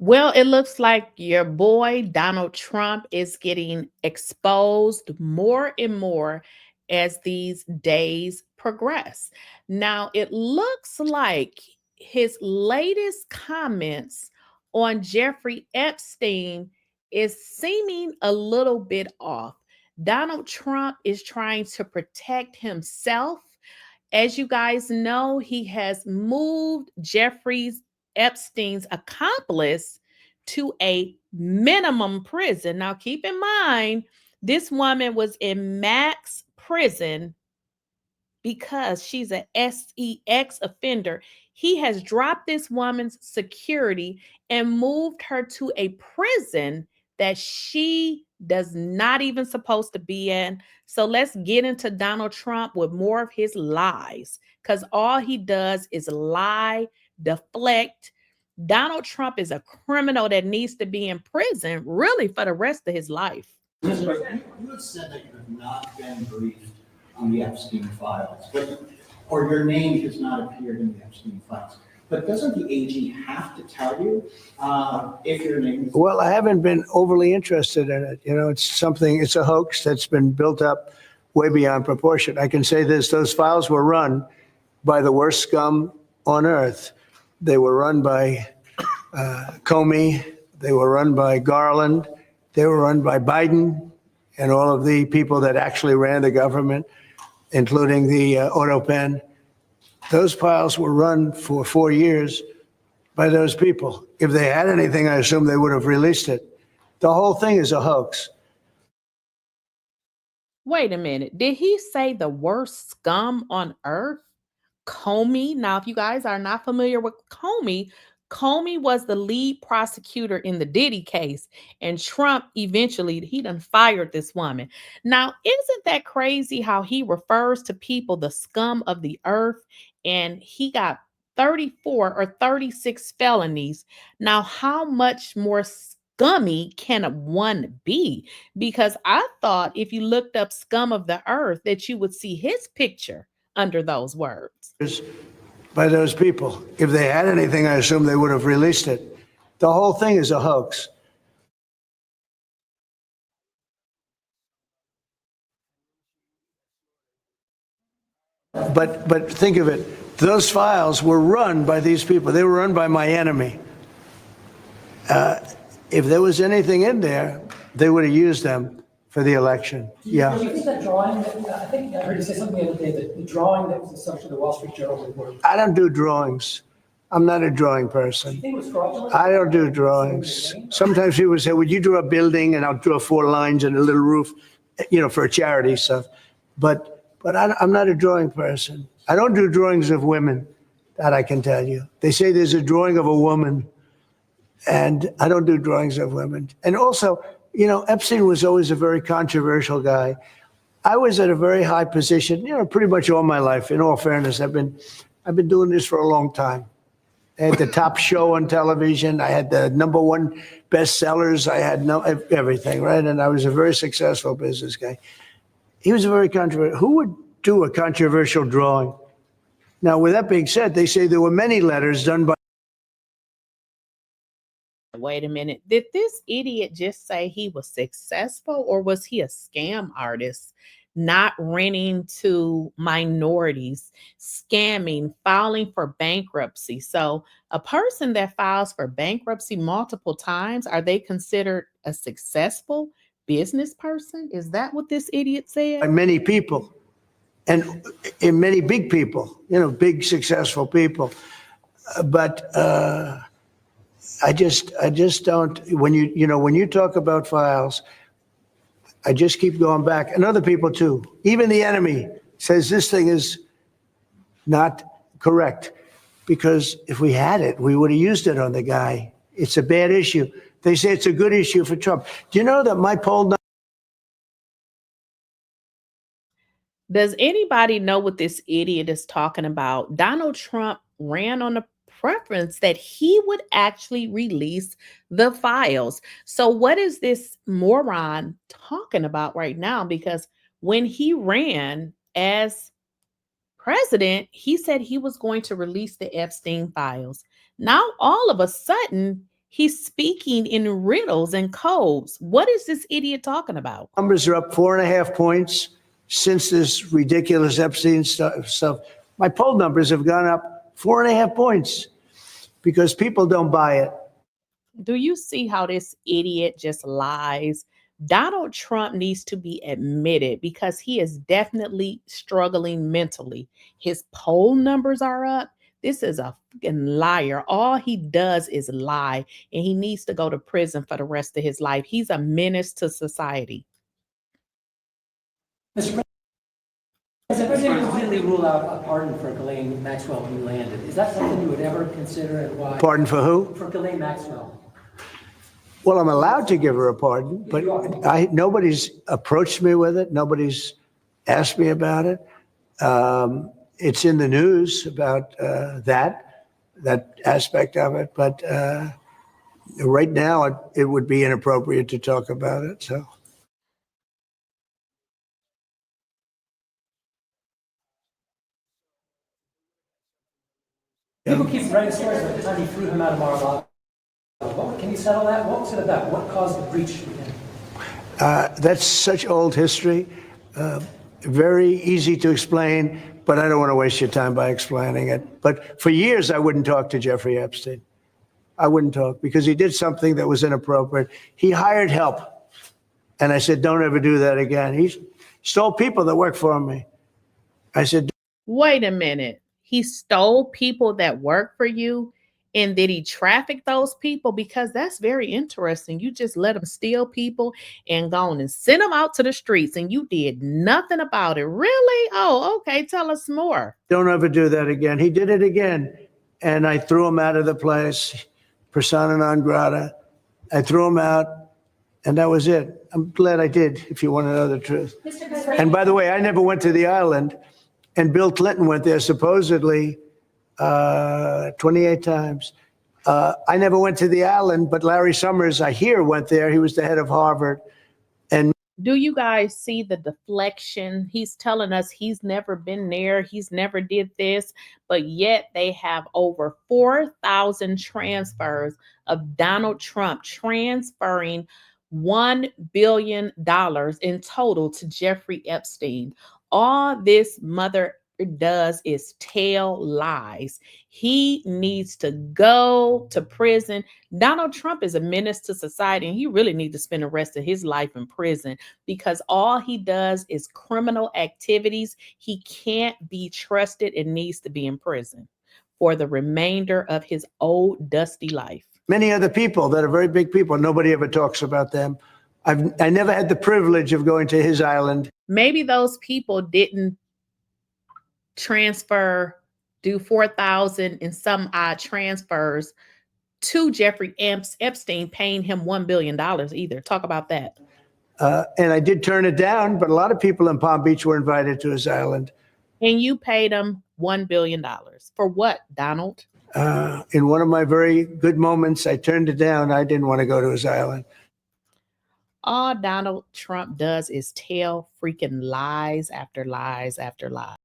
Well, it looks like your boy Donald Trump is getting exposed more and more as these days progress. Now, it looks like his latest comments on Jeffrey Epstein is seeming a little bit off. Donald Trump is trying to protect himself. As you guys know, he has moved Jeffrey's Epstein's accomplice to a minimum prison. Now, keep in mind, this woman was in max prison because she's a sex offender. He has dropped this woman's security and moved her to a prison that she does not even supposed to be in. So let's get into Donald Trump with more of his lies, because all he does is lie, deflect. Donald Trump is a criminal that needs to be in prison really for the rest of his life. Yes, but you had said that you have not been briefed on the Epstein files, or your name has not appeared in the Epstein files. But doesn't the AG have to tell you if your name is? Well, I haven't been overly interested in it. You know, it's a hoax that's been built up way beyond proportion. I can say this, those files were run by the worst scum on earth. They were run by Comey. They were run by Garland. They were run by Biden and all of the people that actually ran the government, including the auto pen. Those files were run for 4 years by those people. If they had anything, I assume they would have released it. The whole thing is a hoax. Wait a minute. Did he say the worst scum on earth? Comey. Now, if you guys are not familiar with Comey, Comey was the lead prosecutor in the Diddy case, and Trump eventually he done fired this woman. Now, isn't that crazy how he refers to people the scum of the earth, and he got 34 or 36 felonies. Now, how much more scummy can one be? Because I thought if you looked up scum of the earth that you would see his picture under those words. By those people. If they had anything, I assume they would have released it. The whole thing is a hoax. But think of it. Those files were run by these people. They were run by my enemy. If there was anything in there, they would have used them for the election. Yeah. Do you think that drawing, I think I heard you say something the other day, that the drawing that was the subject of the Wall Street Journal report. I don't do drawings. I'm not a drawing person. Do you think it was fraudulent? I don't do drawings. Sometimes people say, would you draw a building? And I'll draw 4 lines and a little roof, you know, for a charity stuff. But I'm not a drawing person. I don't do drawings of women, that I can tell you. They say there's a drawing of a woman, and I don't do drawings of women. And also, you know, Epstein was always a very controversial guy. I was at a very high position, you know, pretty much all my life. In all fairness, I've been doing this for a long time. I had the top show on television. I had the #1 bestsellers. I had everything, right? And I was a very successful business guy. He was a very controversial. Who would do a controversial drawing? Now, with that being said, they say there were many letters done by. Wait a minute. Did this idiot just say he was successful, or was he a scam artist? Not renting to minorities, scamming, filing for bankruptcy. So a person that files for bankruptcy multiple times, are they considered a successful business person? Is that what this idiot said? Many people, and in many big people, you know, big successful people. But I just don't. When you talk about files, I just keep going back, and other people too. Even the enemy says this thing is not correct, because if we had it, we would have used it on the guy. It's a bad issue. They say it's a good issue for Trump. Do you know that my poll? Does anybody know what this idiot is talking about? Donald Trump ran on the preference that he would actually release the files. So what is this moron talking about right now? Because when he ran as president, he said he was going to release the Epstein files. Now, all of a sudden, He's speaking in riddles and codes. What is this idiot talking about? Numbers are up 4.5 points since this ridiculous Epstein stuff. My poll numbers have gone up 4.5 points because people don't buy it. Do you see how this idiot just lies? Donald Trump needs to be admitted because he is definitely struggling mentally. His poll numbers are up. This is a fucking liar. All he does is lie, and he needs to go to prison for the rest of his life. He's a menace to society. Mr. President, completely rule out a pardon for Ghislainemaxwell when you landed. Is that something you would ever consider, and why? Pardon for who? For Ghislainemaxwell. Well, I'm allowed to give her a pardon, but nobody's approached me with it. Nobody's asked me about it. It's in the news about that aspect of it, but right now it would be inappropriate to talk about it. So. People keep writing stories about the time he threw him out of Mar-a-Lago. Can you settle that? What was it about? What caused the breach? That's such old history. Very easy to explain, but I don't want to waste your time by explaining it. But for years, I wouldn't talk to Jeffrey Epstein. I wouldn't talk because he did something that was inappropriate. He hired help. And I said, don't ever do that again. He stole people that work for me. I said, wait a minute. He stole people that work for you? And did he traffic those people? Because that's very interesting. You just let him steal people and go on and send them out to the streets, and you did nothing about it. Really? Oh, okay. Tell us more. Don't ever do that again. He did it again. And I threw him out of the place, persona non grata. I threw him out, and that was it. I'm glad I did, if you want to know the truth. And by the way, I never went to the island, and Bill Clinton went there supposedly 28 times. I never went to the island, but Larry Summers, I hear, went there. He was the head of Harvard. And do you guys see the deflection? He's telling us he's never been there. He's never did this, but yet they have over 4,000 transfers of Donald Trump transferring $1 billion in total to Jeffrey Epstein. All this mother does is tell lies. He needs to go to prison. Donald Trump is a menace to society, and he really needs to spend the rest of his life in prison because all he does is criminal activities. He can't be trusted and needs to be in prison for the remainder of his old dusty life. Many other people that are very big people, nobody ever talks about them. I never had the privilege of going to his island. Maybe those people didn't do 4,000 and some odd transfers to Jeffrey Epstein, paying him $1 billion either. Talk about that. And I did turn it down, but a lot of people in Palm Beach were invited to his island. And you paid him $1 billion. For what, Donald? In one of my very good moments, I turned it down. I didn't want to go to his island. All Donald Trump does is tell freaking lies after lies after lies.